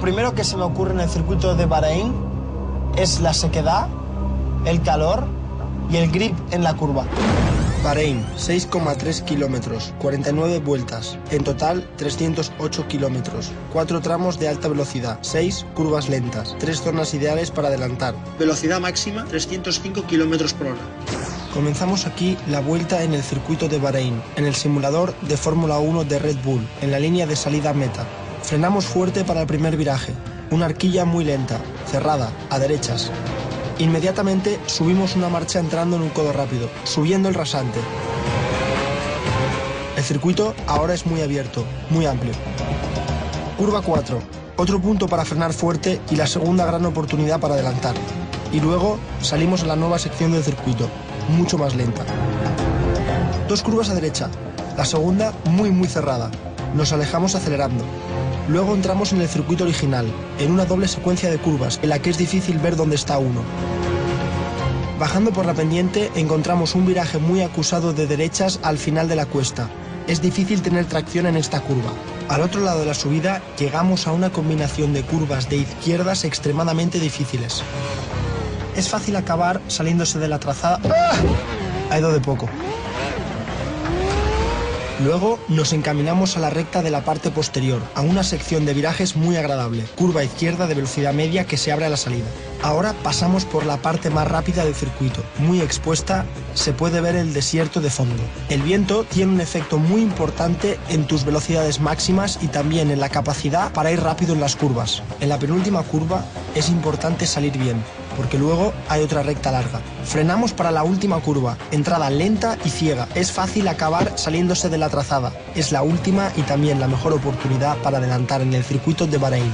Lo primero que se me ocurre en el circuito de Bahrein es la sequedad, el calor y el grip en la curva. Bahrein, 6,3 kilómetros, 49 vueltas, en total 308 kilómetros, 4 tramos de alta velocidad, 6 curvas lentas, 3 zonas ideales para adelantar. Velocidad máxima 305 kilómetros por hora. Comenzamos aquí la vuelta en el circuito de Bahrein, en el simulador de Fórmula 1 de Red Bull, en la línea de salida meta. Frenamos fuerte para el primer viraje, una horquilla muy lenta, cerrada, a derechas. Inmediatamente subimos una marcha entrando en un codo rápido, subiendo el rasante. El circuito ahora es muy abierto, muy amplio. Curva 4, otro punto para frenar fuerte y la segunda gran oportunidad para adelantar. Y luego salimos a la nueva sección del circuito, mucho más lenta. 2 curvas a derecha, la segunda muy cerrada. Nos alejamos acelerando. Luego entramos en el circuito original, en una doble secuencia de curvas, en la que es difícil ver dónde está uno. Bajando por la pendiente encontramos un viraje muy acusado de derechas al final de la cuesta. Es difícil tener tracción en esta curva. Al otro lado de la subida llegamos a una combinación de curvas de izquierdas extremadamente difíciles. Es fácil acabar saliéndose de la trazada. Ha ido de poco. Luego nos encaminamos a la recta de la parte posterior, a una sección de virajes muy agradable, curva izquierda de velocidad media que se abre a la salida. Ahora pasamos por la parte más rápida del circuito, muy expuesta, se puede ver el desierto de fondo. El viento tiene un efecto muy importante en tus velocidades máximas y también en la capacidad para ir rápido en las curvas. En la penúltima curva es importante salir bien, porque luego hay otra recta larga. Frenamos para la última curva, entrada lenta y ciega. Es fácil acabar saliéndose de la trazada. Es la última y también la mejor oportunidad para adelantar en el circuito de Bahrein.